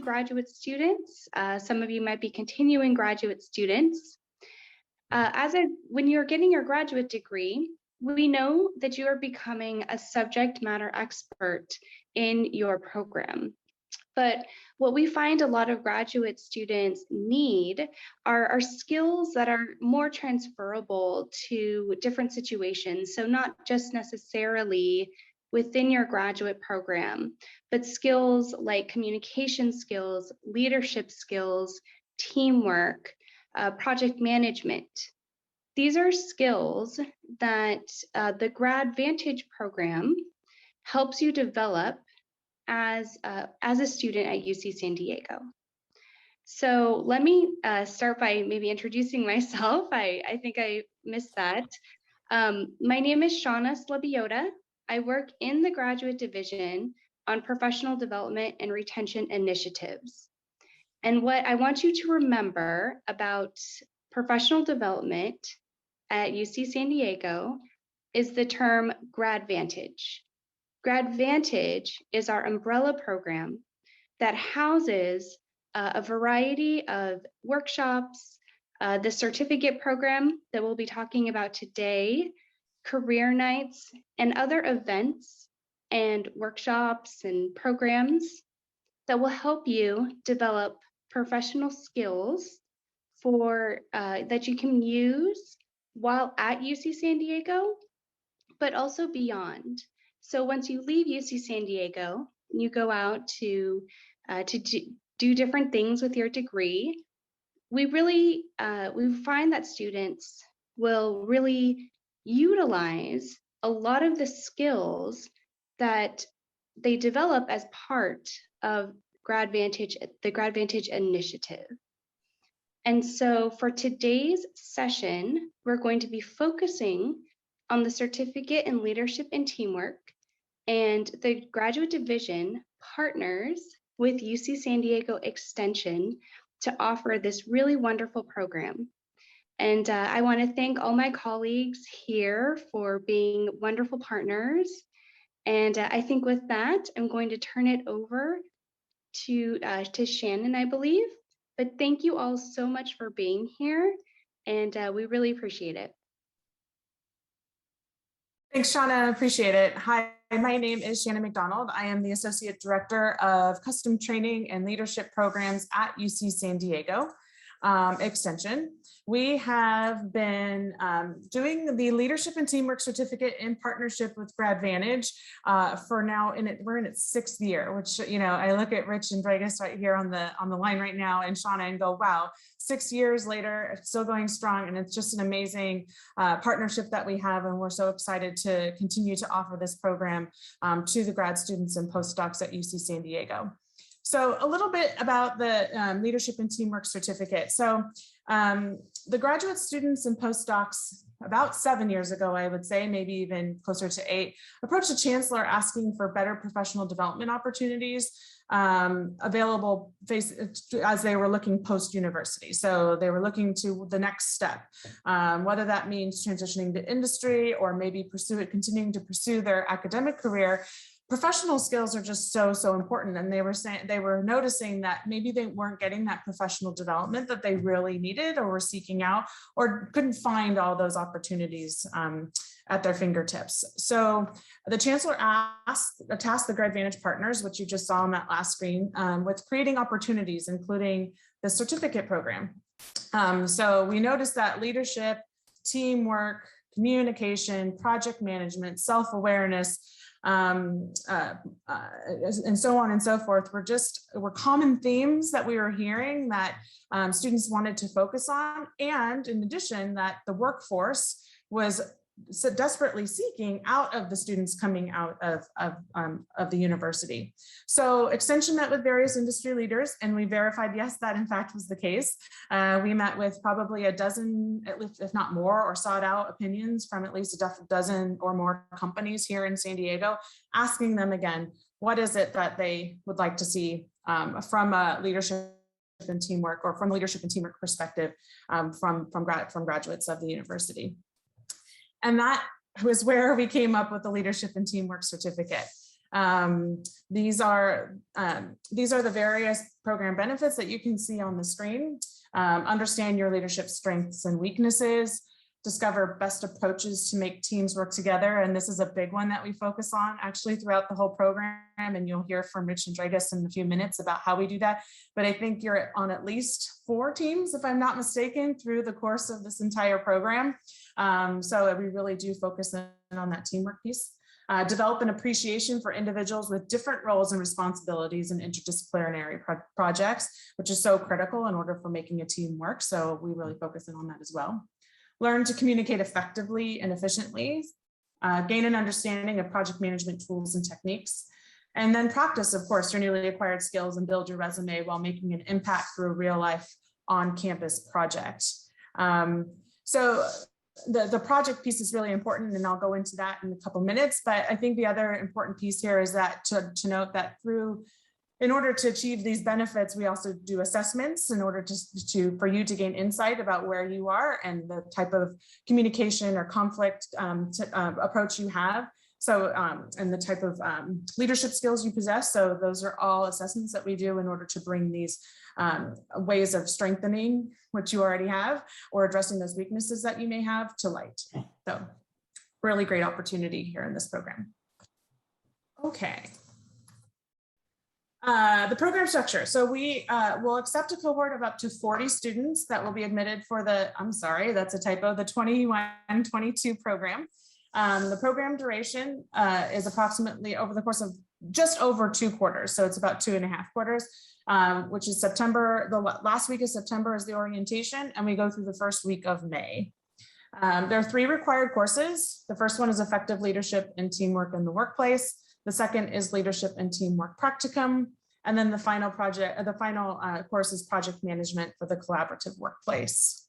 graduate students. Some of you might be continuing graduate students. When you're getting your graduate degree, we know that you are becoming a subject matter expert in your program. But what we find a lot of graduate students need are skills that are more transferable to different situations. So not just necessarily within your graduate program, but skills like communication skills, leadership skills, teamwork, project management. These are skills that the grAdvantage program helps you develop as a student at UC San Diego. So let me start by maybe introducing myself. I think I missed that. My name is Shauna Slabiota. I work in the graduate division on professional development and retention initiatives. And what I want you to remember about professional development at UC San Diego is the term grAdvantage. grAdvantage is our umbrella program that houses a variety of workshops, the certificate program that we'll be talking about today, career nights, and other events and workshops and programs that will help you develop professional skills that you can use while at UC San Diego, but also beyond. So once you leave UC San Diego, you go out to do different things with your degree. We find that students will really utilize a lot of the skills that they develop as part of the grAdvantage initiative. And so for today's session, we're going to be focusing on the certificate in leadership and teamwork, and the graduate division partners with UC San Diego Extension to offer this really wonderful program. And I want to thank all my colleagues here for being wonderful partners. And I think with that, I'm going to turn it over to Shannon, I believe. But thank you all so much for being here, and we really appreciate it. Thanks, Shauna. Appreciate it. Hi, my name is Shannon McDonald. I am the Associate Director of Custom Training and Leadership Programs at UC San Diego Extension. We have been doing the Leadership and Teamwork Certificate in partnership with grAdvantage for now. We're in its 6th year, which, you know, I look at Rich and Vegas right here on the line right now, and Shauna, and go, wow, 6 years later, it's still going strong, and it's just an amazing partnership that we have, and we're so excited to continue to offer this program to the grad students and postdocs at UC San Diego. So a little bit about the Leadership and Teamwork Certificate. So the graduate students and postdocs about 7 years ago, I would say, maybe even closer to 8, approached the chancellor asking for better professional development opportunities available as they were looking post-university. So they were looking to the next step, whether that means transitioning to industry or maybe continuing to pursue their academic career. Professional skills are just so important, and they were noticing that maybe they weren't getting that professional development that they really needed or were seeking out, or couldn't find all those opportunities at their fingertips. So the chancellor tasked the grAdvantage partners, which you just saw on that last screen, with creating opportunities, including the certificate program. So we noticed that leadership, teamwork, communication, project management, self-awareness, and so on and so forth were common themes that we were hearing that students wanted to focus on, and in addition, that the workforce was so desperately seeking out of the students coming out of the university. So Extension met with various industry leaders, and we verified, yes, that in fact was the case. We met with probably a dozen, at least, if not more, or sought out opinions from at least a dozen or more companies here in San Diego, asking them again, what is it that they would like to see from a leadership and teamwork, or from a leadership and teamwork perspective from graduates of the university. And that was where we came up with the Leadership and Teamwork Certificate. These are the various program benefits that you can see on the screen. Understand your leadership strengths and weaknesses, discover best approaches to make teams work together. And this is a big one that we focus on actually throughout the whole program. And you'll hear from Rich and Dragus in a few minutes about how we do that. But I think you're on at least 4 teams, if I'm not mistaken, through the course of this entire program. So we really do focus in on that teamwork piece. Develop an appreciation for individuals with different roles and responsibilities in interdisciplinary projects, which is so critical in order for making a team work. So we really focus in on that as well. Learn to communicate effectively and efficiently, gain an understanding of project management tools and techniques, and then practice, of course, your newly acquired skills and build your resume while making an impact through a real life on-campus project. So the project piece is really important, and I'll go into that in a couple minutes, but I think the other important piece here is that to note that in order to achieve these benefits, we also do assessments in order for you to gain insight about where you are and the type of communication or conflict approach you have. So, and the type of leadership skills you possess. So those are all assessments that we do in order to bring these ways of strengthening what you already have or addressing those weaknesses that you may have to light. So really great opportunity here in this program. Okay. The program structure. So we will accept a cohort of up to 40 students that will be admitted for the, I'm sorry, that's a typo, the 21-22 program. The program duration is approximately over the course of just over 2 quarters. So it's about 2.5 quarters, which is September. The last week of September is the orientation, and we go through the first week of May. There are 3 required courses. The first one is effective leadership and teamwork in the workplace. The second is leadership and teamwork practicum. And then the final course is project management for the collaborative workplace.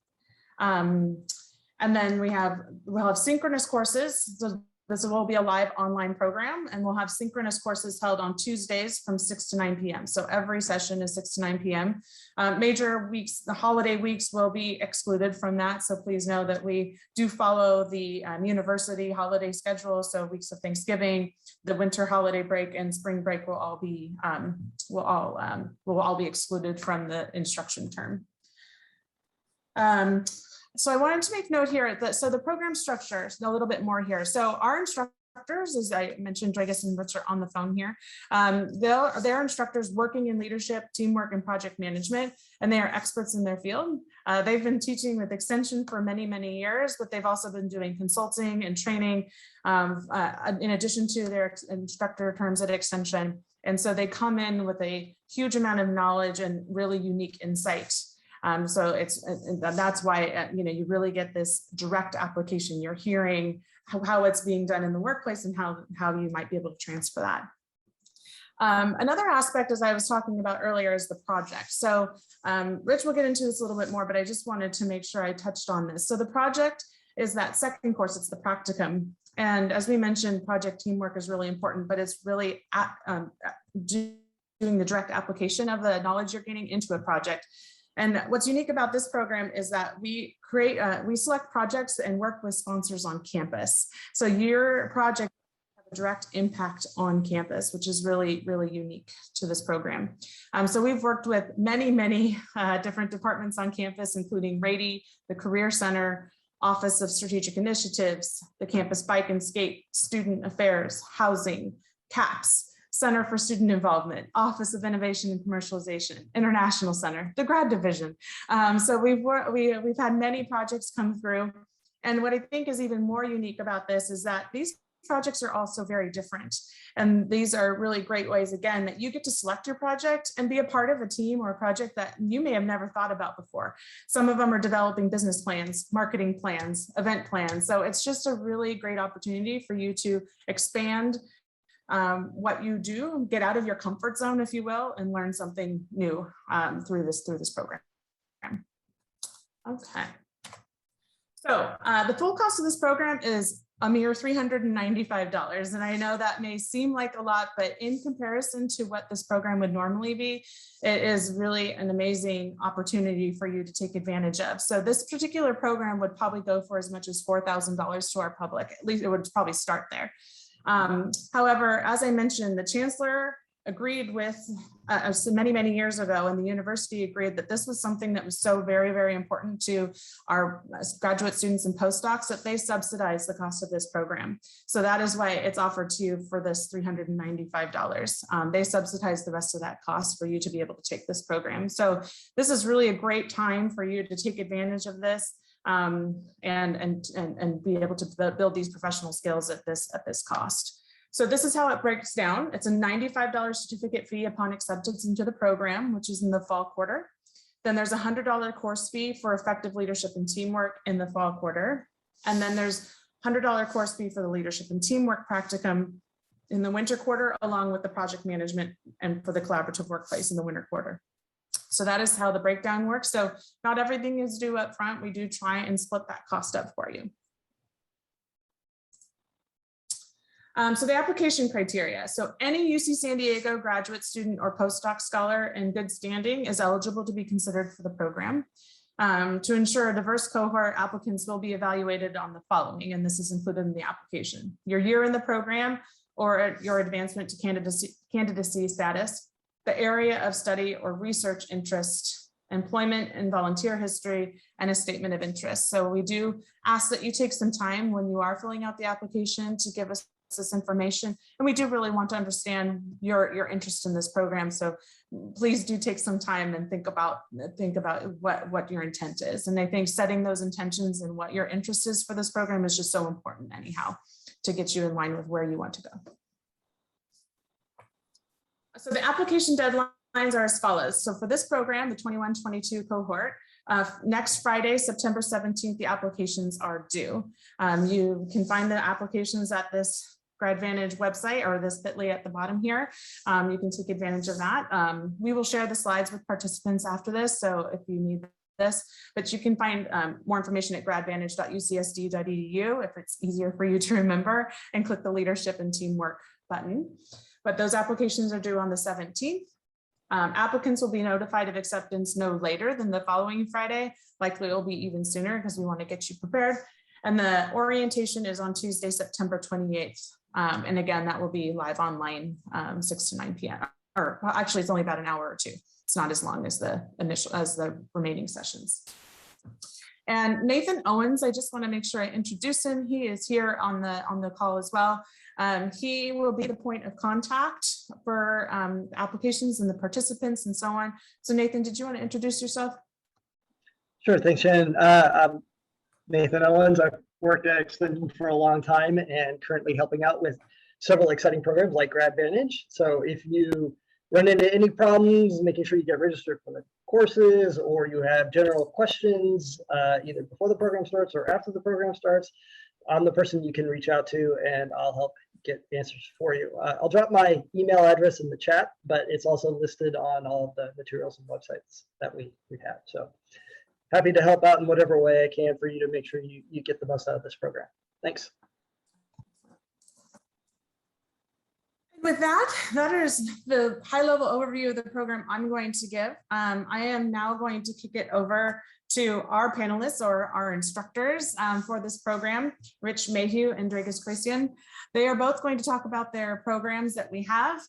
And then we'll have synchronous courses. So this will be a live online program, and we'll have synchronous courses held on Tuesdays from 6 to 9 p.m. So every session is 6 to 9 p.m. Major weeks, the holiday weeks will be excluded from that. So please know that we do follow the university holiday schedule. So weeks of Thanksgiving, the winter holiday break, and spring break will all be excluded from the instruction term. So I wanted to make note here that, so the program structure, a little bit more here. So our instructors, as I mentioned, Dragus and Rich are on the phone here. They're instructors working in leadership, teamwork, and project management, and they are experts in their field. They've been teaching with Extension for many, many years, but they've also been doing consulting and training in addition to their instructor terms at Extension. And so they come in with a huge amount of knowledge and really unique insight. So that's why you really get this direct application. You're hearing how it's being done in the workplace and how you might be able to transfer that. Another aspect, as I was talking about earlier, is the project. So Rich will get into this a little bit more, but I just wanted to make sure I touched on this. So the project is that second course, it's the practicum. And as we mentioned, project teamwork is really important, but it's really doing the direct application of the knowledge you're gaining into a project. And what's unique about this program is that we select projects and work with sponsors on campus. So your project has a direct impact on campus, which is really, really unique to this program. So we've worked with many, many different departments on campus, including Rady, the Career Center, Office of Strategic Initiatives, the Campus Bike and Skate, Student Affairs, Housing, CAPS, Center for Student Involvement, Office of Innovation and Commercialization, International Center, the Grad Division. So we've had many projects come through. And what I think is even more unique about this is that these projects are also very different. And these are really great ways, again, that you get to select your project and be a part of a team or a project that you may have never thought about before. Some of them are developing business plans, marketing plans, event plans. So it's just a really great opportunity for you to expand what you do, get out of your comfort zone, if you will, and learn something new through this program. Okay. So the full cost of this program is a mere $395. And I know that may seem like a lot, but in comparison to what this program would normally be, it is really an amazing opportunity for you to take advantage of. So this particular program would probably go for as much as $4,000 to our public. At least it would probably start there. However, as I mentioned, the chancellor agreed with so many years ago, and the university agreed that this was something that was so very important to our graduate students and postdocs that they subsidize the cost of this program. So that is why it's offered to you for this $395. They subsidize the rest of that cost for you to be able to take this program. So this is really a great time for you to take advantage of this and be able to build these professional skills at this cost. So this is how it breaks down. It's a $95 certificate fee upon acceptance into the program, which is in the fall quarter. Then there's a $100 course fee for effective leadership and teamwork in the fall quarter. And then there's $100 course fee for the leadership and teamwork practicum in the winter quarter, along with the project management and for the collaborative workplace in the winter quarter. So that is how the breakdown works. So not everything is due up front. We do try and split that cost up for you. So the application criteria. So any UC San Diego graduate student or postdoc scholar in good standing is eligible to be considered for the program. To ensure a diverse cohort, applicants will be evaluated on the following, and this is included in the application: your year in the program or your advancement to candidacy status, the area of study or research interest, employment and volunteer history, and a statement of interest. So we do ask that you take some time when you are filling out the application to give us this information, and we do really want to understand your interest in this program. So please do take some time and think about what your intent is. And I think setting those intentions and what your interest is for this program is just so important anyhow to get you in line with where you want to go. So the application deadlines are as follows. So for this program, the 21-22 cohort, next Friday, September 17th, the applications are due. You can find the applications at this grAdvantage website or this bit.ly at the bottom here. You can take advantage of that. We will share the slides with participants after this, so if you need this, but you can find more information at grAdvantage.ucsd.edu if it's easier for you to remember, and click the leadership and teamwork button. But those applications are due on the 17th. Applicants will be notified of acceptance no later than the following Friday. Likely it'll be even sooner because we want to get you prepared. And the orientation is on Tuesday, September 28th. And again, that will be live online 6 to 9 p.m. Or well, actually, it's only about an hour or two. It's not as long as the remaining sessions. And Nathan Owens, I just want to make sure I introduce him. He is here on the call as well. He will be the point of contact for applications and the participants and so on. So Nathan, did you want to introduce yourself? Sure, thanks, Shannon. I'm Nathan Owens. I've worked at Extension for a long time and currently helping out with several exciting programs like grAdvantage. So if you run into any problems making sure you get registered for the courses, or you have general questions either before the program starts or after the program starts, I'm the person you can reach out to, and I'll help get answers for you. I'll drop my email address in the chat, but it's also listed on all of the materials and websites that we have. So happy to help out in whatever way I can for you to make sure you get the most out of this program. Thanks. With that is the high-level overview of the program I'm going to give. I am now going to kick it over to our panelists or our instructors for this program, Rich Mayhew and Dragus Christian. They are both going to talk about their programs that we have.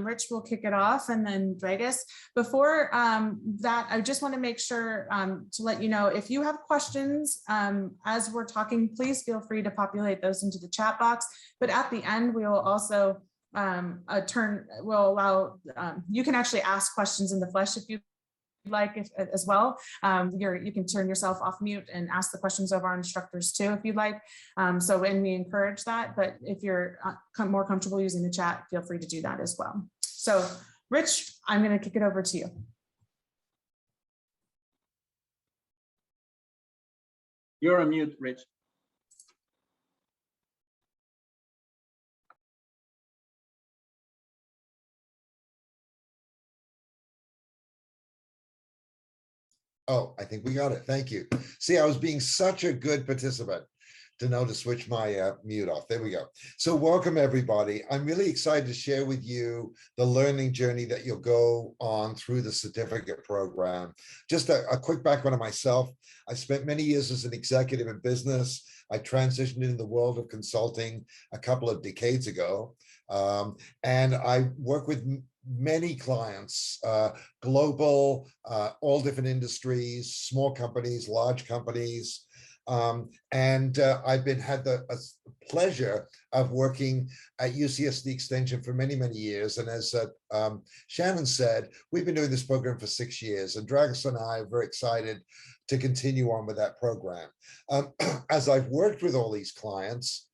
Rich will kick it off, and then Dragus. Before that, I just want to make sure to let you know, if you have questions as we're talking, please feel free to populate those into the chat box. But at the end, we will also will allow, you can actually ask questions in the flesh if you like as well. You can turn yourself off mute and ask the questions of our instructors too if you'd like. And we encourage that, but if you're more comfortable using the chat, feel free to do that as well. So Rich, I'm going to kick it over to you. You're on mute, Rich. Oh, I think we got it. Thank you. See, I was being such a good participant to know to switch my mute off. There we go. So welcome everybody. I'm really excited to share with you the learning journey that you'll go on through the certificate program. Just a quick background on myself. I spent many years as an executive in business. I transitioned into the world of consulting a couple of decades ago. And I work with many clients, global, all different industries, small companies, large companies. And I've had the pleasure of working at UCSD Extension for many, many years. And as Shannon said, we've been doing this program for 6 years, and Dragos and I are very excited to continue on with that program. As I've worked with all these clients,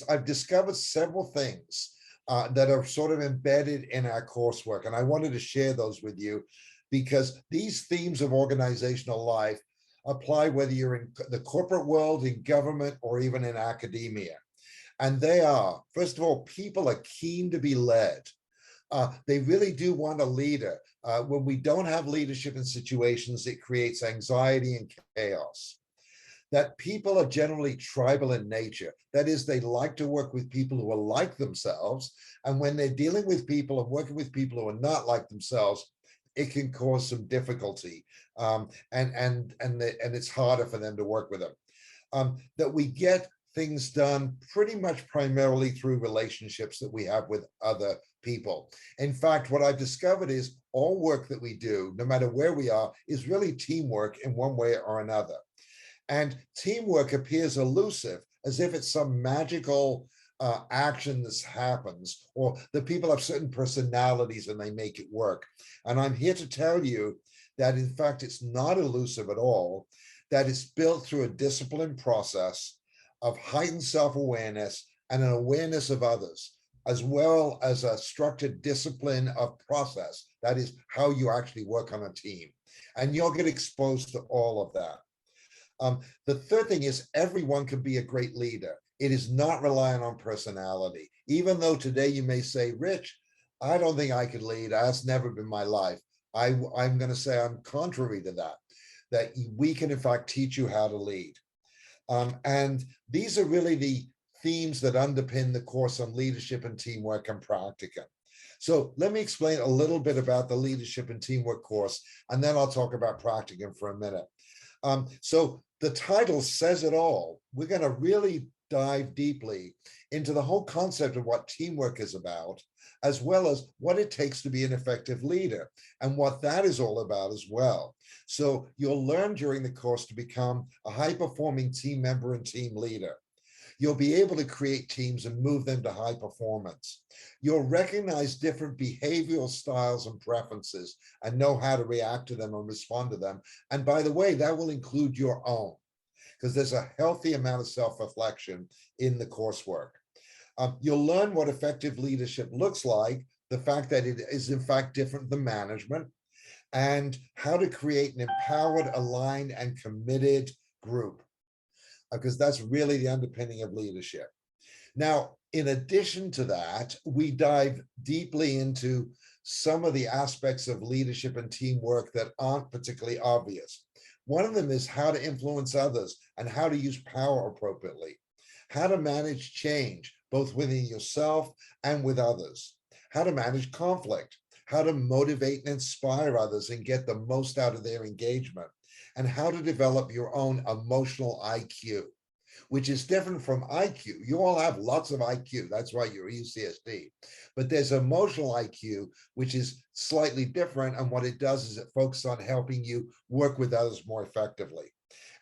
I've discovered several things that are sort of embedded in our coursework. And I wanted to share those with you because these themes of organizational life apply whether you're in the corporate world, in government, or even in academia. And they are, first of all, people are keen to be led. They really do want a leader. When we don't have leadership in situations, it creates anxiety and chaos. That people are generally tribal in nature. That is, they like to work with people who are like themselves. And when they're dealing with people and working with people who are not like themselves, it can cause some difficulty, and it's harder for them to work with them. That we get things done pretty much primarily through relationships that we have with other people. In fact, what I've discovered is all work that we do, no matter where we are, is really teamwork in one way or another. And teamwork appears elusive, as if it's some magical action that happens, or that people have certain personalities and they make it work. And I'm here to tell you that, in fact, it's not elusive at all, that it's built through a disciplined process of heightened self-awareness and an awareness of others, as well as a structured discipline of process. That is how you actually work on a team. And you'll get exposed to all of that. The third thing is everyone can be a great leader. It is not reliant on personality. Even though today you may say, Rich, I don't think I could lead. That's never been my life. I'm going to say I'm contrary to that, that we can in fact teach you how to lead. And these are really the themes that underpin the course on leadership and teamwork and practicum. So let me explain a little bit about the leadership and teamwork course, and then I'll talk about practicum for a minute. So the title says it all. We're going to really dive deeply into the whole concept of what teamwork is about, as well as what it takes to be an effective leader and what that is all about as well. So you'll learn during the course to become a high-performing team member and team leader. You'll be able to create teams and move them to high performance. You'll recognize different behavioral styles and preferences and know how to react to them and respond to them. And by the way, that will include your own, because there's a healthy amount of self-reflection in the coursework. You'll learn what effective leadership looks like, the fact that it is in fact different than management, and how to create an empowered, aligned, and committed group, because that's really the underpinning of leadership. Now, in addition to that, we dive deeply into some of the aspects of leadership and teamwork that aren't particularly obvious. One of them is how to influence others and how to use power appropriately, how to manage change, both within yourself and with others, how to manage conflict, how to motivate and inspire others and get the most out of their engagement, and how to develop your own emotional IQ, which is different from IQ. You all have lots of IQ. That's why you're UCSD. But there's emotional IQ, which is slightly different. And what it does is it focuses on helping you work with others more effectively.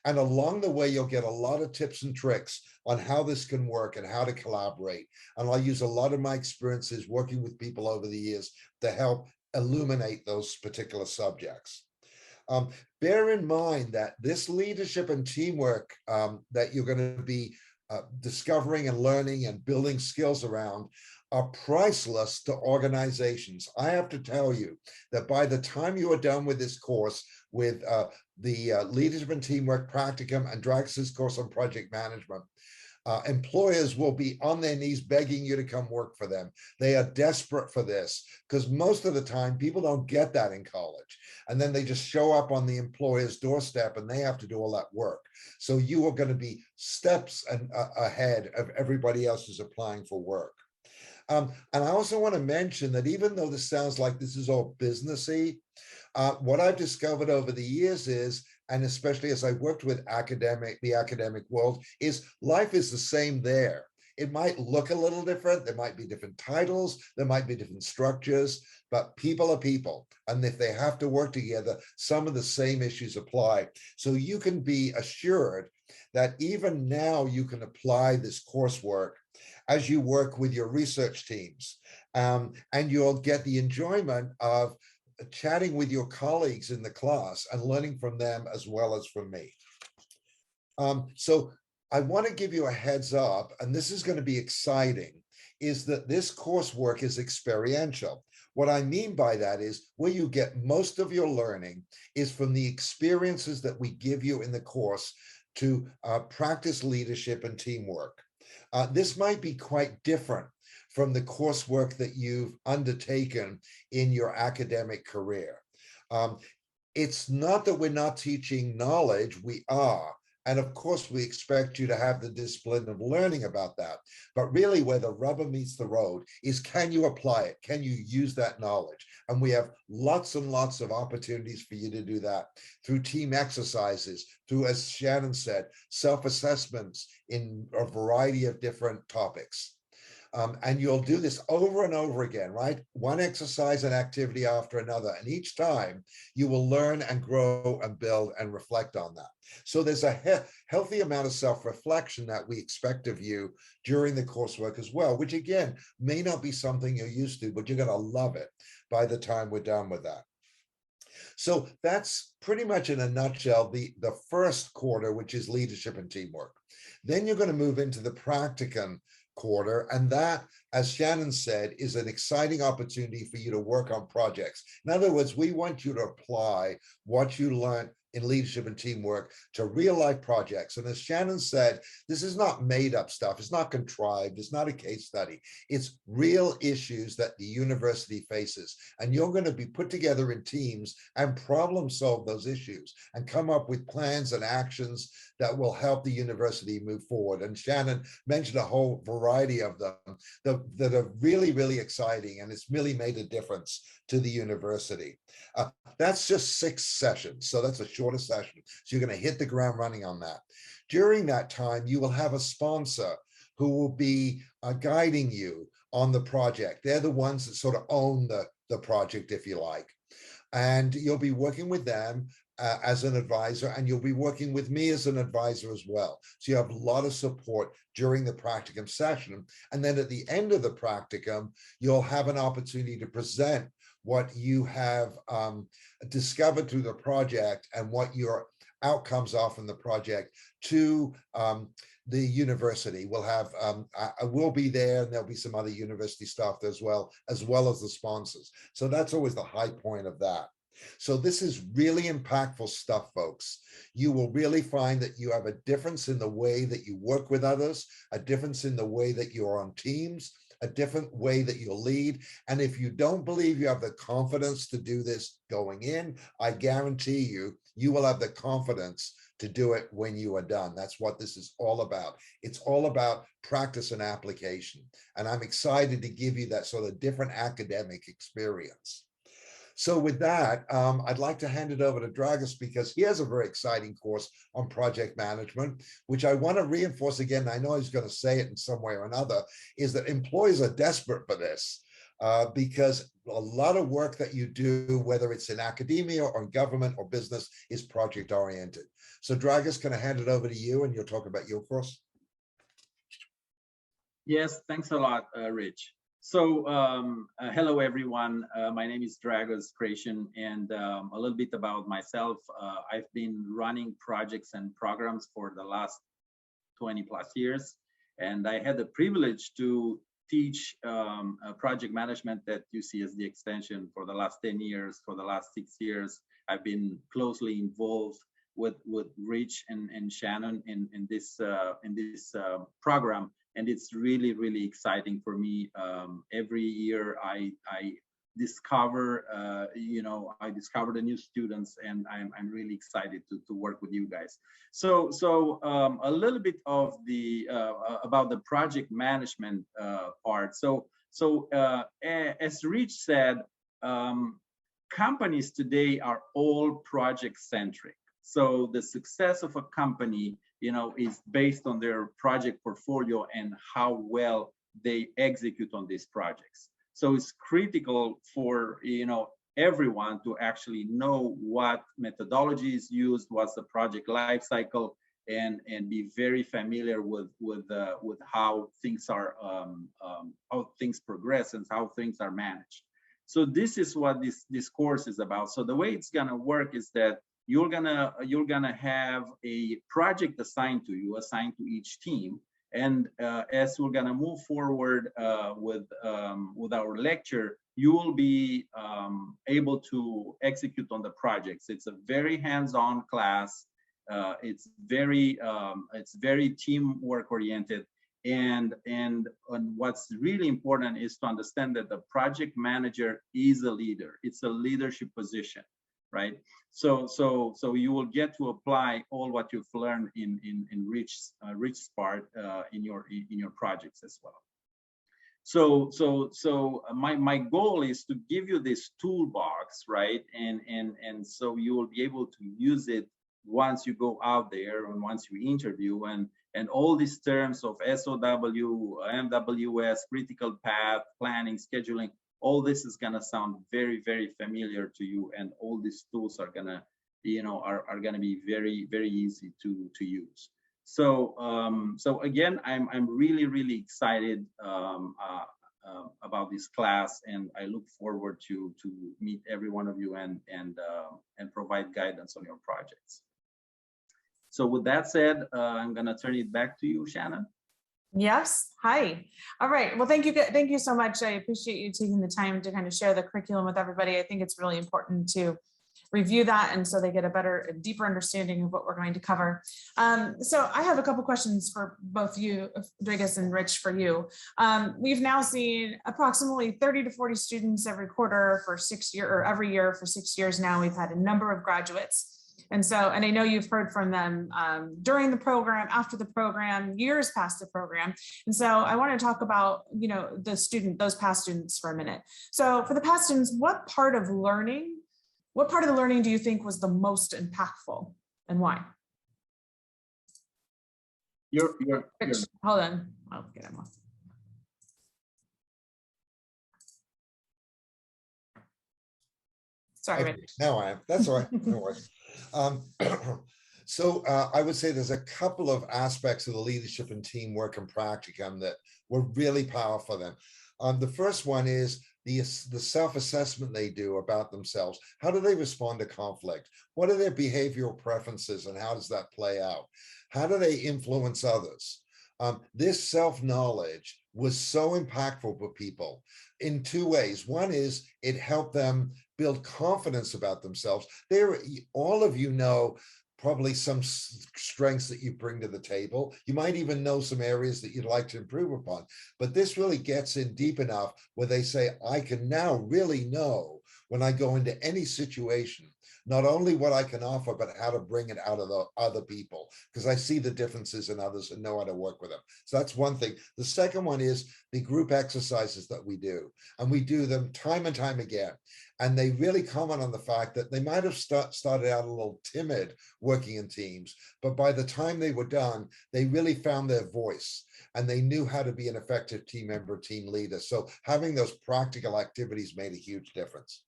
And along the way, you'll get a lot of tips and tricks on how this can work and how to collaborate. And I'll use a lot of my experiences working with people over the years to help illuminate those particular subjects. Bear in mind that this leadership and teamwork that you're going to be discovering and learning and building skills around are priceless to organizations. I have to tell you that by the time you are done with this course, with the leadership and teamwork practicum and Dragos's course on project management, Employers will be on their knees begging you to come work for them. They are desperate for this because most of the time people don't get that in college. And then they just show up on the employer's doorstep and they have to do all that work. So you are going to be steps ahead of everybody else who's applying for work. And I also want to mention that even though this sounds like this is all businessy, what I've discovered over the years is, and especially as I worked with the academic world, is life is the same there. It might look a little different. There might be different titles. There might be different structures, but people are people. And if they have to work together, some of the same issues apply. So you can be assured that even now you can apply this coursework as you work with your research teams, and you'll get the enjoyment of chatting with your colleagues in the class and learning from them as well as from me. So I want to give you a heads up, and this is going to be exciting, is that this coursework is experiential. What I mean by that is where you get most of your learning is from the experiences that we give you in the course to practice leadership and teamwork. This might be quite different from the coursework that you've undertaken in your academic career. It's not that we're not teaching knowledge, we are. And of course, we expect you to have the discipline of learning about that. But really where the rubber meets the road is, can you apply it? Can you use that knowledge? And we have lots and lots of opportunities for you to do that through team exercises, through, as Shannon said, self-assessments in a variety of different topics. And you'll do this over and over again, right? One exercise and activity after another. And each time you will learn and grow and build and reflect on that. So there's a healthy amount of self-reflection that we expect of you during the coursework as well, which again, may not be something you're used to, but you're going to love it by the time we're done with that. So that's pretty much in a nutshell, the first quarter, which is leadership and teamwork. Then you're going to move into the practicum quarter, and that, as Shannon said, is an exciting opportunity for you to work on projects. In other words, we want you to apply what you learned in leadership and teamwork to real life projects. And as Shannon said, this is not made up stuff. It's not contrived. It's not a case study. It's real issues that the university faces. And you're going to be put together in teams and problem solve those issues and come up with plans and actions that will help the university move forward. And Shannon mentioned a whole variety of them that are really, really exciting. And it's really made a difference to the university. That's just 6 sessions. So that's a shorter session. So you're going to hit the ground running on that. During that time, you will have a sponsor who will be guiding you on the project. They're the ones that sort of own the project, if you like. And you'll be working with them as an advisor, and you'll be working with me as an advisor as well. So you have a lot of support during the practicum session. And then at the end of the practicum, you'll have an opportunity to present what you have discovered through the project and what your outcomes are from the project to the university. We'll have, I will be there, and there'll be some other university staff as well as the sponsors. So that's always the high point of that. So this is really impactful stuff, folks. You will really find that you have a difference in the way that you work with others, a difference in the way that you're on teams, a different way that you'll lead. And if you don't believe you have the confidence to do this going in, I guarantee you, you will have the confidence to do it when you are done. That's what this is all about. It's all about practice and application. And I'm excited to give you that sort of different academic experience. So with that, I'd like to hand it over to Dragos because he has a very exciting course on project management, which I want to reinforce again. I know he's going to say it in some way or another, is that employees are desperate for this because a lot of work that you do, whether it's in academia or in government or business, is project oriented. So Dragos, can I hand it over to you and you'll talk about your course? Yes, thanks a lot, Rich. So hello, everyone. My name is Dragos Creation, and a little bit about myself. I've been running projects and programs for the last 20 plus years, and I had the privilege to teach project management at UCSD Extension for the last 10 years. For the last 6 years, I've been closely involved with Rich and Shannon in this program, and it's really exciting for me. Every year I discover I discover the new students, and I'm really excited to work with you guys. So a little bit of the about the project management part. So as Rich said, companies today are all project centric. So the success of a company, is based on their project portfolio and how well they execute on these projects. So it's critical for everyone to actually know what methodology is used, what's the project life cycle, and be very familiar with how things are how things progress and how things are managed. So this is what this course is about. So the way it's gonna work is that you're gonna have a project assigned to you, assigned to each team. And as we're gonna move forward with our lecture, you will be able to execute on the projects. It's a very hands-on class. It's very teamwork oriented. And what's really important is to understand that the project manager is a leader. It's a leadership position, right? So you will get to apply all what you've learned in Rich's part in your projects as well. So my goal is to give you this toolbox, right? And so you will be able to use it once you go out there and once you interview, and all these terms of SOW, MWS, critical path, planning, scheduling, all this is gonna sound very familiar to you, and all these tools are gonna, are gonna be very easy to use. So again, I'm really excited about this class, and I look forward to meet every one of you and provide guidance on your projects. So with that said, I'm gonna turn it back to you, Shannon. Yes. Hi. All right. Well, thank you so much. I appreciate you taking the time to kind of share the curriculum with everybody. I think it's really important to review that, and so they get a deeper understanding of what we're going to cover. So I have a couple questions for both you, Rodriguez and Rich, for you. We've now seen approximately 30 to 40 students every quarter for 6 years, or every year for 6 years now. We've had a number of graduates. And I know you've heard from them during the program, after the program, years past the program. And so I want to talk about, those past students for a minute. So for the past students, what part of the learning do you think was the most impactful, and why? Hold on, I'll get him off. Sorry, okay, now I am. That's all right. No worries. So I would say there's a couple of aspects of the leadership and teamwork and practicum that were really powerful for them. The first one is the self-assessment they do about themselves. How do they respond to conflict? What are their behavioral preferences, and how does that play out? How do they influence others? This self-knowledge was so impactful for people in two ways. One is it helped them build confidence about themselves. All of you know probably some strengths that you bring to the table. You might even know some areas that you'd like to improve upon, but this really gets in deep enough where they say, I can now really know when I go into any situation, not only what I can offer, but how to bring it out of the other people, because I see the differences in others and know how to work with them. So that's one thing. The second one is the group exercises that we do, and we do them time and time again. And they really comment on the fact that they might have started out a little timid working in teams, but by the time they were done, they really found their voice and they knew how to be an effective team member, team leader. So having those practical activities made a huge difference.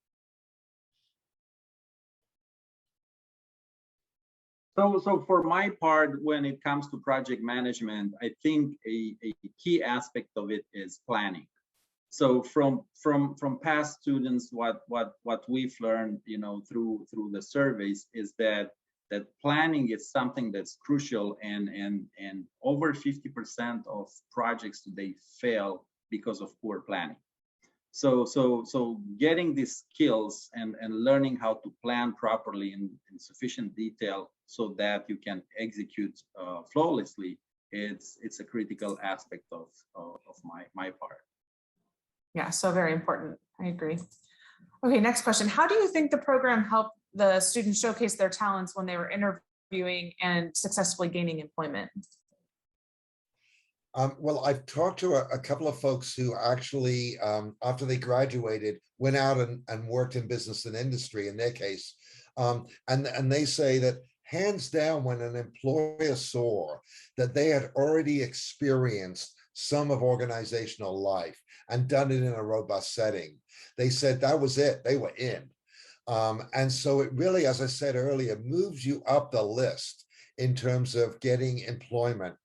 So for my part, when it comes to project management, I think a key aspect of it is planning. So from past students, what we've learned, through the surveys is that planning is something that's crucial, and over 50% of projects today fail because of poor planning. So getting these skills and learning how to plan properly in sufficient detail so that you can execute flawlessly, it's a critical aspect of my part. Yeah, so very important. I agree. Okay, next question. How do you think the program helped the students showcase their talents when they were interviewing and successfully gaining employment? Well, I've talked to a couple of folks who actually, after they graduated, went out and worked in business and industry in their case. And they say that hands down, when an employer saw that they had already experienced some of organizational life and done it in a robust setting, they said that was it, they were in. And so it really, as I said earlier, moves you up the list in terms of getting employment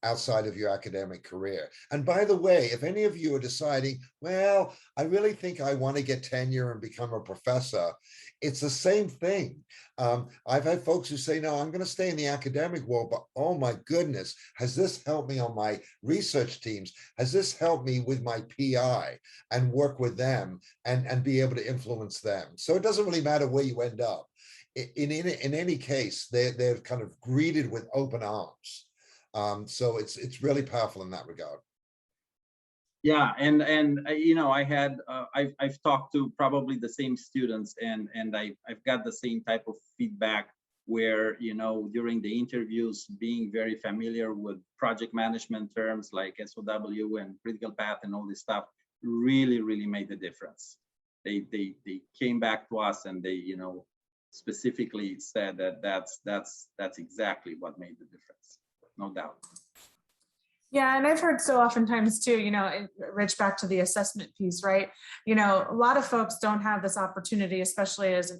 outside of your academic career. And by the way, if any of you are deciding, well, I really think I want to get tenure and become a professor, it's the same thing. I've had folks who say, no, I'm going to stay in the academic world, but oh my goodness, has this helped me on my research teams? Has this helped me with my PI and work with them and be able to influence them? So it doesn't really matter where you end up. In any case, they're kind of greeted with open arms. So it's really powerful in that regard. Yeah, and you know, I've talked to probably the same students, and I've got the same type of feedback where, you know, during the interviews, being very familiar with project management terms like SOW and critical path and all this stuff really made the difference. They came back to us and they, you know, specifically said that that's exactly what made the difference. No doubt. Yeah, and I've heard so oftentimes too, you know, Rich, back to the assessment piece, right? You know, a lot of folks don't have this opportunity, especially as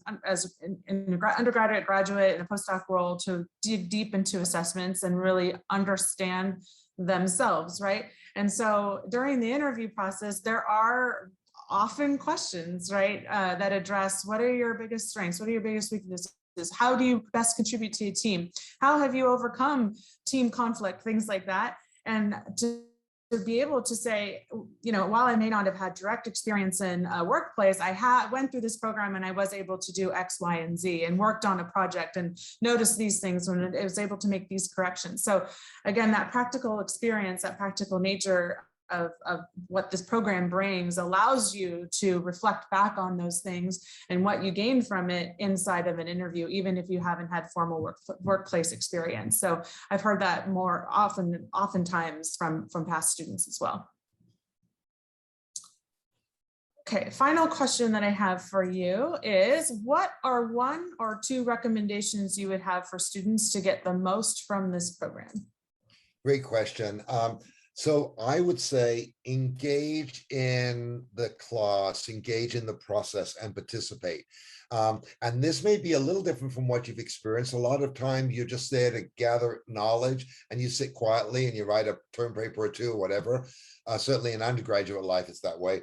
in undergraduate, graduate, and a postdoc role, to dig deep into assessments and really understand themselves, right? And so during the interview process, there are often questions, right, that address what are your biggest strengths, what are your biggest weaknesses? How do you best contribute to your team? How have you overcome team conflict, things like that? And to be able to say, you know, while I may not have had direct experience in a workplace, I went through this program and I was able to do X, Y, and Z and worked on a project and noticed these things when I was able to make these corrections. So again, that practical experience, that practical nature of what this program brings allows you to reflect back on those things and what you gain from it inside of an interview, even if you haven't had formal workplace experience. So I've heard that more oftentimes from past students as well. Okay, final question that I have for you is, what are 1 or 2 recommendations you would have for students to get the most from this program? Great question. So I would say engage in the class, engage in the process and participate. And this may be a little different from what you've experienced. A lot of time you're just there to gather knowledge and you sit quietly and you write a term paper or 2 or whatever. Certainly in undergraduate life, it's that way.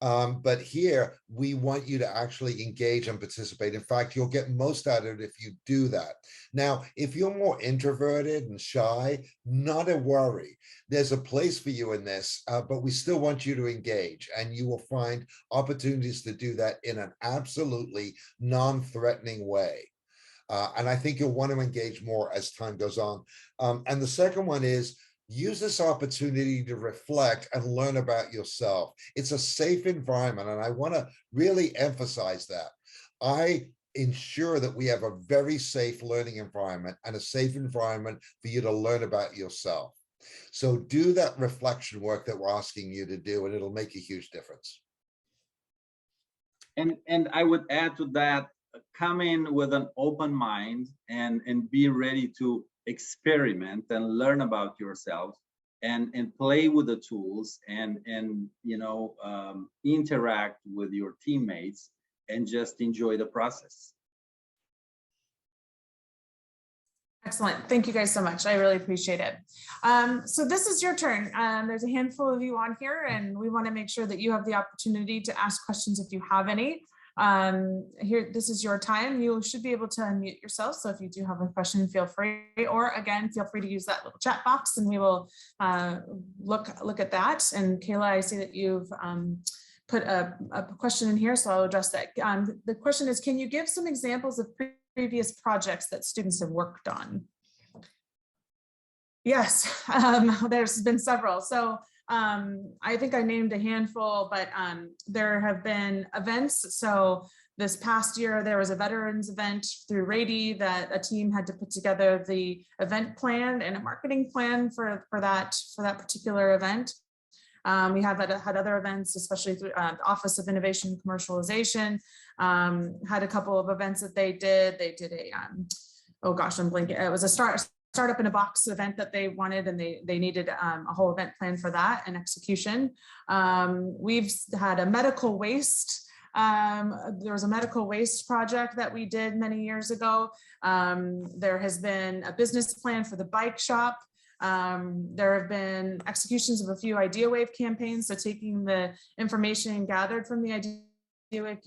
But here we want you to actually engage and participate. In fact, you'll get most out of it if you do that. Now, if you're more introverted and shy, not a worry. There's a place for you in this, but we still want you to engage, and you will find opportunities to do that in an absolutely non-threatening way. And I think you'll want to engage more as time goes on. And the second one is, use this opportunity to reflect and learn about yourself. It's a safe environment, and I want to really emphasize that. I ensure that we have a very safe learning environment and a safe environment for you to learn about yourself. So do that reflection work that we're asking you to do, and it'll make a huge difference. And I would add to that, come in with an open mind and be ready to experiment and learn about yourself and play with the tools and you know, interact with your teammates and just enjoy the process. Excellent. Thank you guys so much. I really appreciate it. So this is your turn. There's a handful of you on here, and we want to make sure that you have the opportunity to ask questions if you have any. Here, this is your time. You should be able to unmute yourself. So if you do have a question, feel free, or again, feel free to use that little chat box and we will look at that. And Kayla, I see that you've put a question in here, so I'll address that. The question is, can you give some examples of previous projects that students have worked on? Yes, there's been several. So I think I named a handful, but there have been events. So this past year, there was a veterans event through Rady that a team had to put together the event plan and a marketing plan for that particular event. We have had other events, especially through the Office of Innovation and Commercialization, had a couple of events that they did. They did a, oh gosh, I'm blanking. It was a startup in a box event that they wanted, and they needed a whole event plan for that and execution. We've had a medical waste. There was a medical waste project that we did many years ago. There has been a business plan for the bike shop. There have been executions of a few Idea Wave campaigns, so taking the information gathered from the Idea Wave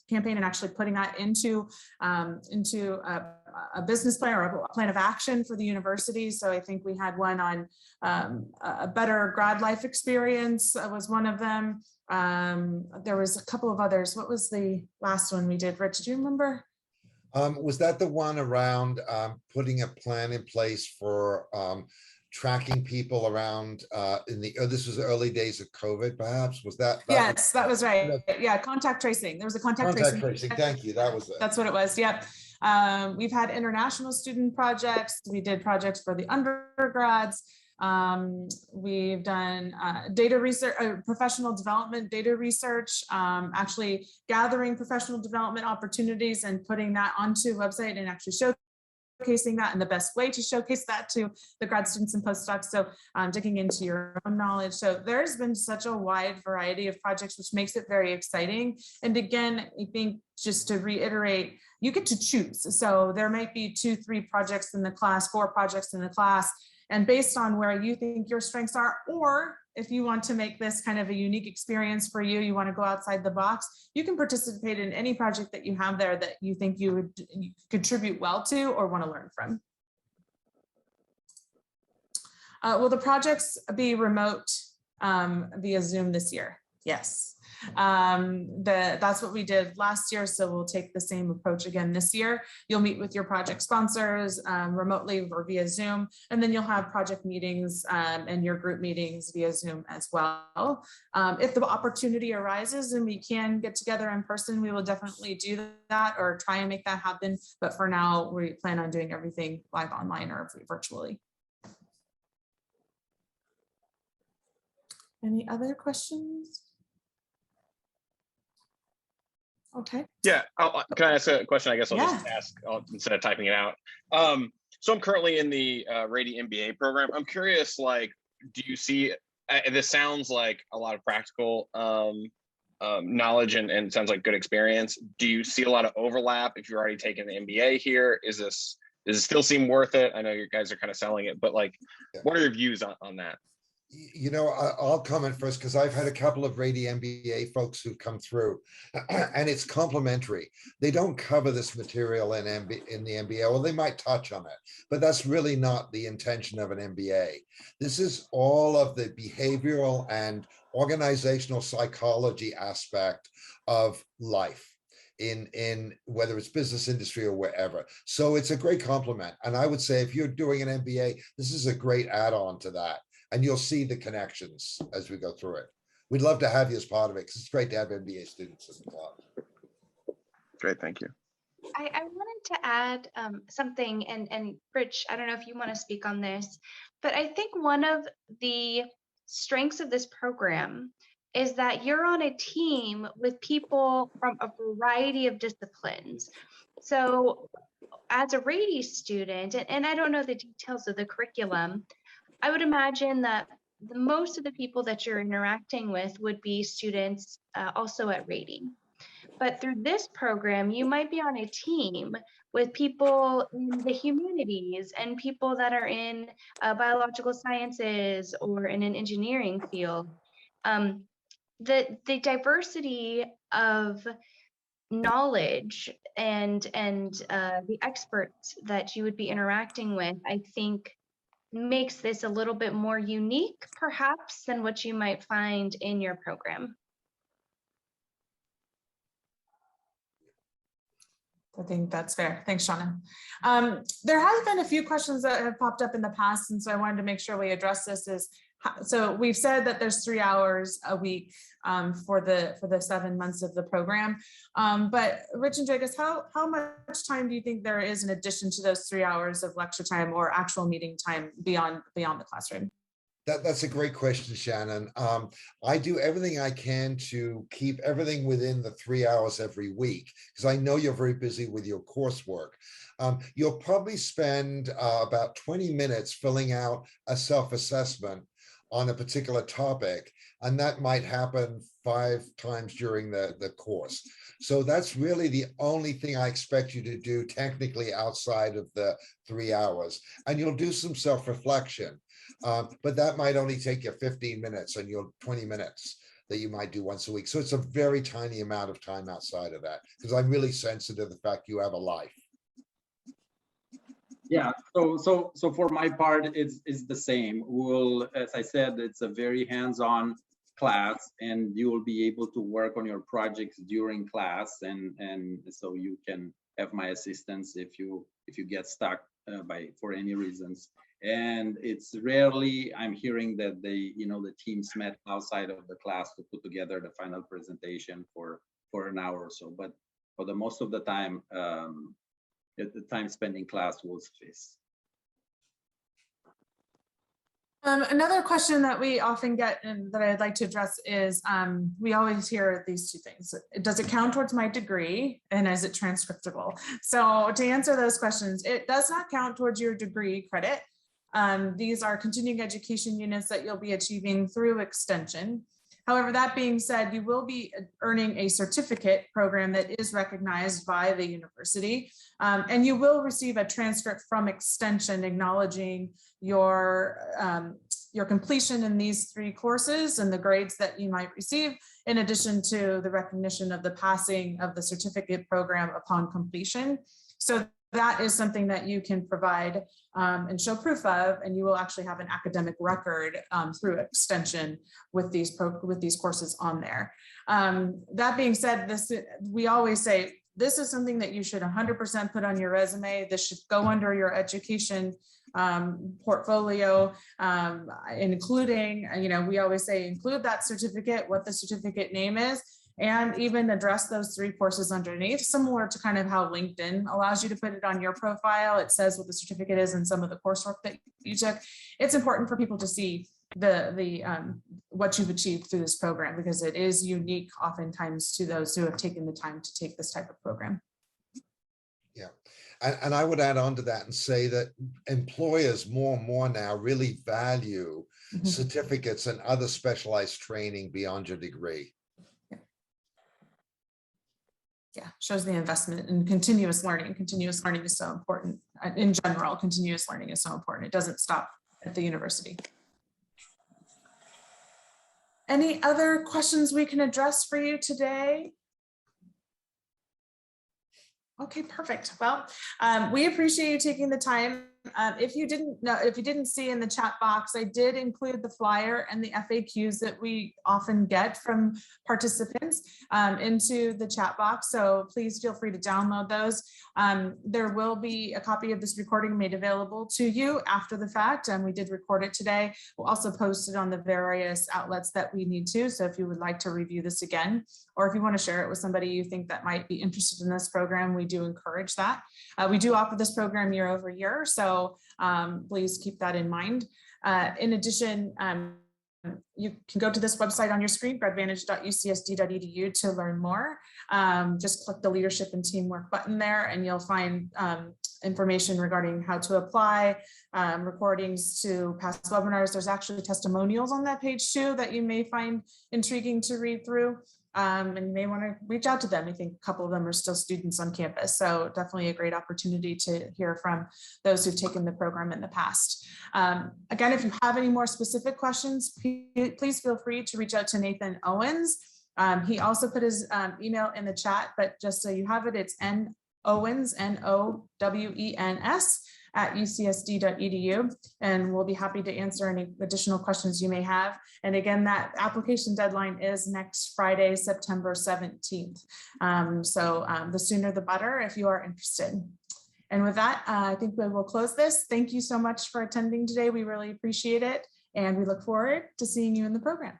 campaign and actually putting that into a business plan or a plan of action for the university. So I think we had one on a better grad life experience was one of them. There was a couple of others. What was the last one we did, Rich? Do you remember? Was that the one around putting a plan in place for tracking people around this was early days of COVID, perhaps? Was that? Yes, that was right. Yeah, contact tracing. There was a contact tracing. Thank you. That was it. That's what it was. Yep. We've had international student projects. We did projects for the undergrads. We've done data research, professional development, data research, actually gathering professional development opportunities and putting that onto a website and actually showcasing that, and the best way to showcase that to the grad students and postdocs. So digging into your own knowledge. So there's been such a wide variety of projects, which makes it very exciting. And again, I think just to reiterate, you get to choose. So there might be 2, 3 projects in the class, 4 projects in the class, and based on where you think your strengths are, or if you want to make this kind of a unique experience for you, you want to go outside the box, you can participate in any project that you have there that you think you would contribute well to or want to learn from. Will the projects be remote via Zoom this year? Yes. That's what we did last year, so we'll take the same approach again this year. You'll meet with your project sponsors remotely or via Zoom, and then you'll have project meetings and your group meetings via Zoom as well. If the opportunity arises and we can get together in person, we will definitely do that or try and make that happen, but for now we plan on doing everything live online or virtually. Any other questions? Okay. Yeah, can I ask a question? I guess I'll just ask instead of typing it out. So I'm currently in the Rady MBA program. I'm curious, like, do you see, this sounds like a lot of practical knowledge and sounds like good experience. Do you see a lot of overlap if you're already taking the MBA here? Does it still seem worth it? I know you guys are kind of selling it, but like, what are your views on that? You know, I'll comment first because I've had a couple of Rady MBA folks who've come through, and it's complementary. They don't cover this material in the MBA, or they might touch on it, but that's really not the intention of an MBA. This is all of the behavioral and organizational psychology aspect of life in whether it's business, industry, or wherever. So it's a great complement. And I would say if you're doing an MBA, this is a great add-on to that. And you'll see the connections as we go through it. We'd love to have you as part of it because it's great to have MBA students in the class. Great, thank you. I wanted to add something, and Rich, I don't know if you want to speak on this, but I think one of the strengths of this program is that you're on a team with people from a variety of disciplines. So as a Rady student, and I don't know the details of the curriculum, I would imagine that most of the people that you're interacting with would be students also at Rady. But through this program, you might be on a team with people in the humanities and people that are in biological sciences or in an engineering field. The diversity of knowledge and the experts that you would be interacting with, I think, makes this a little bit more unique, perhaps, than what you might find in your program. I think that's fair. Thanks, Shauna. There has been a few questions that have popped up in the past, and so I wanted to make sure we address this. So we've said that there's 3 hours a week for the 7 months of the program. But Rich and Dragus, how much time do you think there is in addition to those 3 hours of lecture time or actual meeting time beyond the classroom? That's a great question, Shannon. I do everything I can to keep everything within the 3 hours every week, because I know you're very busy with your coursework. You'll probably spend about 20 minutes filling out a self-assessment on a particular topic, and that might happen 5 times during the course. So that's really the only thing I expect you to do technically outside of the 3 hours. And you'll do some self-reflection. But that might only take you 15 minutes and you'll 20 minutes that you might do once a week. So it's a very tiny amount of time outside of that, because I'm really sensitive to the fact you have a life. Yeah, so for my part, it's the same. We'll, as I said, it's a very hands-on class, and you will be able to work on your projects during class, and so you can have my assistance if you get stuck for any reasons. And it's rarely I'm hearing that the teams met outside of the class to put together the final presentation for an hour or so. But for the most of the time, the time spent in class will suffice. Another question that we often get and that I'd like to address is we always hear these 2 things. Does it count towards my degree, and is it transcriptable? So to answer those questions, it does not count towards your degree credit. These are continuing education units that you'll be achieving through extension. However, that being said, you will be earning a certificate program that is recognized by the university, and you will receive a transcript from extension acknowledging your completion in these 3 courses and the grades that you might receive, in addition to the recognition of the passing of the certificate program upon completion. So that is something that you can provide and show proof of, and you will actually have an academic record through extension with these courses on there. That being said, we always say this is something that you should 100% put on your resume. This should go under your education portfolio, including, we always say include that certificate, what the certificate name is, and even address those 3 courses underneath, similar to kind of how LinkedIn allows you to put it on your profile. It says what the certificate is and some of the coursework that you took. It's important for people to see what you've achieved through this program, because it is unique oftentimes to those who have taken the time to take this type of program. Yeah, and I would add on to that and say that employers more and more now really value certificates and other specialized training beyond your degree. Yeah, shows the investment in continuous learning. Continuous learning is so important. In general, continuous learning is so important. It doesn't stop at the university. Any other questions we can address for you today? Okay, perfect. Well, we appreciate you taking the time. If you didn't see in the chat box, I did include the flyer and the FAQs that we often get from participants into the chat box. So please feel free to download those. There will be a copy of this recording made available to you after the fact, and we did record it today. We'll also post it on the various outlets that we need to. So if you would like to review this again, or if you want to share it with somebody you think that might be interested in this program, we do encourage that. We do offer this program year over year, so please keep that in mind. In addition, you can go to this website on your screen, grAdvantage.ucsd.edu, to learn more. Just click the leadership and teamwork button there, and you'll find information regarding how to apply, recordings to past webinars. There's actually testimonials on that page too that you may find intriguing to read through. And you may want to reach out to them. I think a couple of them are still students on campus. So definitely a great opportunity to hear from those who've taken the program in the past. Again, if you have any more specific questions, please feel free to reach out to Nathan Owens. He also put his email in the chat, but just so you have it, it's N Owens, N-O-W-E-N-S ucsd.edu, and we'll be happy to answer any additional questions you may have. And again, that application deadline is next Friday, September 17th. The sooner the better if you are interested. And with that, I think we will close this. Thank you so much for attending today. We really appreciate it. And we look forward to seeing you in the program.